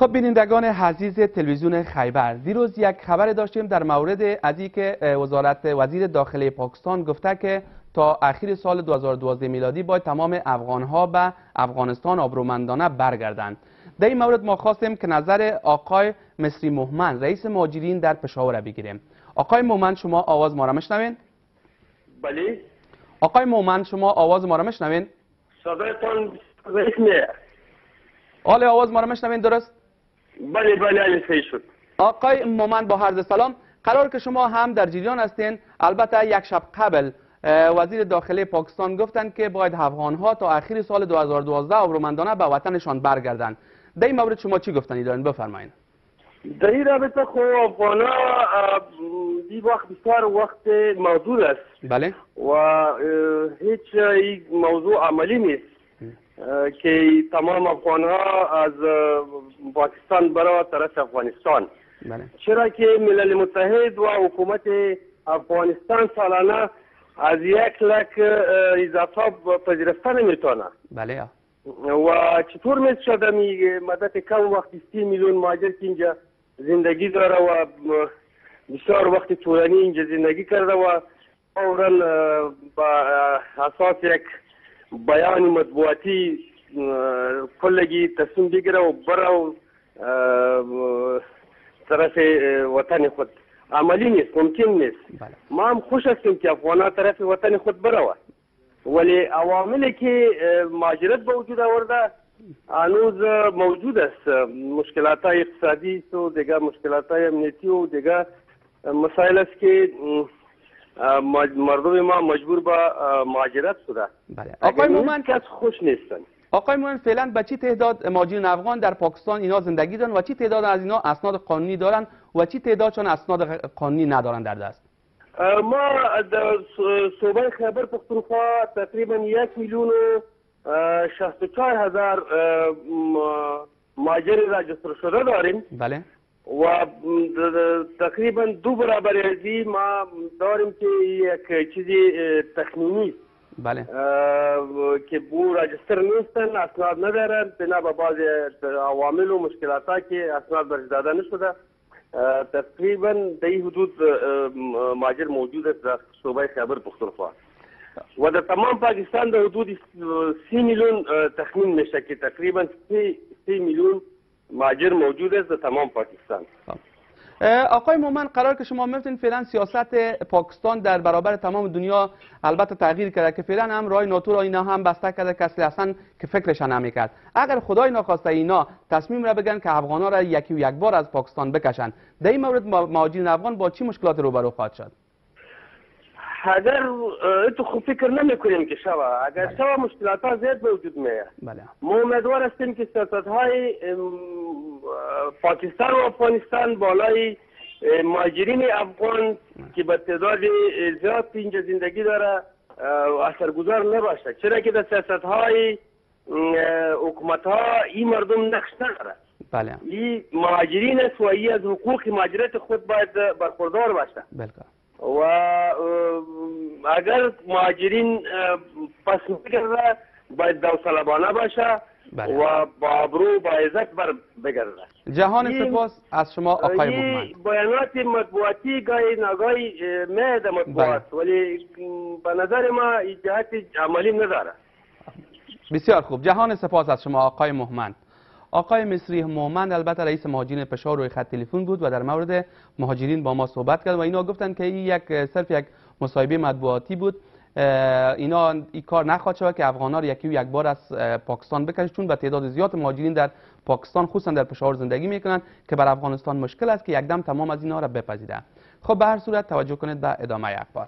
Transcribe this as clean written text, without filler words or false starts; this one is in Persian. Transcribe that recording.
خب بینندگان عزیز تلویزیون خیبر، دیروز یک خبر داشتیم در مورد از اینکه وزیر داخلی پاکستان گفته که تا اخیر سال 2012 میلادی باید تمام افغانها به افغانستان آبرومندانه برگردند. در این مورد ما خواستیم که نظر آقای مصری مومن رئیس مهاجرین در پشاور بگیریم. آقای مومن شما آواز ما را میشنوین؟ بله. آقای مومن شما آواز ما را میشنوین؟ صدایتان ضعیف میاد. حالا آواز ما را میشنوین درست؟ بله علی صحیح شد. آقای مومن با عرض سلام، قرار که شما هم در جریان هستین. البته یک شب قبل وزیر داخلی پاکستان گفتند که باید افغانها تا اخیر سال 2012 آبرومندانه به وطنشان برگردند. در این مورد شما چی گفتنی دارین؟ بفرمایید. در این رابطه خب افغانها این وقت بسیار وقت موجود است. بله. و هیچ موضوع عملی نیست که تمام افغانها از پاکستان برای طرف افغانستان. بله. چرا که ملل متحد و حکومت افغانستان سالانه از 100,000 اضافه پذیرفته نمیتونه. بله. و چطور میشه شده مدت کم وقتی 30 میلیون مهاجر که اینجا زندگی داره و بسیار وقت طولانی اینجا زندگی کرده و فوراً با اساس یک بیان مطبوعاتی کلگی تصمیم بگیره و بره طرف وطن خود. عملی نیست، ممکن نیست. بله. ما هم خوش هستیم که افغانها طرف وطن خود بره، ولی عواملی که مهاجرت به وجود آورده هنوز موجود است. مشکلات های اقتصادی است و دیگه مشکلات های امنیتی و دیگه مسائل است که مردم ما مجبور به مهاجرت شده. بله. آقای مومن کس خوش نیستن. آقای مومن فعلا به چی تعداد مهاجرین افغان در پاکستان اینا زندگی دارن و چی تعداد از اینا اسناد قانونی دارن و چی تعدادشون اسناد قانونی ندارن در دست؟ ما در صوبه خیبر پختونخوا تقریبا 1,064,000 مهاجر راجستر شده داریم. بله. و تقریبا 2 برابر ازی ما داریم که یک چیزی تخمینی. بله. که بو راجستر نیستن، اسناد ندارن، بنا به بعض عوامل و مشکلات که اسناد برش داده نشده. تقریبا در این حدود مهاجر موجود است در صوبه خیبر پختونخوا و در تمام پاکستان در حدود 30 میلیون تخمین میشه که تقریبا 3 میلیون مهاجر موجود است در تمام پاکستان. آقای مومن، قرار که شما می‌بینید فعلا سیاست پاکستان در برابر تمام دنیا البته تغییر کرده که فعلا هم راه ناتو را اینا هم بسته کرده، کسی اصلا که فکرش نمی‌کرد. اگر خدای ناخواسته اینا تصمیم را بگن که افغانا را یکی و یک بار از پاکستان بکشن، در این مورد مهاجرین افغان با چی مشکلات روبرو خواهد شد؟ اگر تو خوب فکر نمی‌کنیم که شوا، اگر شوا مشکلات ها زیاد به وجود میاد. بله. ما امیدوار هستیم که سیاست‌های پاکستان و افغانستان بالای مهاجرین افغان که به تعداد زیاد اینجا زندگی داره اثرگذار نباشه، چرا که در سیاست‌های حکومت‌ها این مردم نقش نداره. بله. این مهاجرین است و این از حقوق مهاجرت خود باید برخوردار باشه. بله. و اگر مهاجرین پس بگرده باید داوطلبانه باشه. بله. و با ابرو با عزت بگرده. جهان سپاس از شما آقای مومن. بیانات مطبوعاتی گاهی ناگاهی میاد مطبوعات، ولی به نظر ما جهت عملی نداره. بسیار خوب، جهان سپاس از شما آقای مومن. آقای مصری مومن البته رئیس مهاجرین پشاور روی خط تلفن بود و در مورد مهاجرین با ما صحبت کرد و اینا گفتن که این صرف یک مصاحبه مطبوعاتی بود. اینا این کار نخواهد شود که افغان‌ها را یکی و یک بار از پاکستان بکشند، چون به تعداد زیاد مهاجرین در پاکستان خصوصا در پشاور زندگی میکنند که بر افغانستان مشکل است که یکدم تمام از اینها را بپذیرند. خب به هر صورت توجه کنید به ادامه اخبار.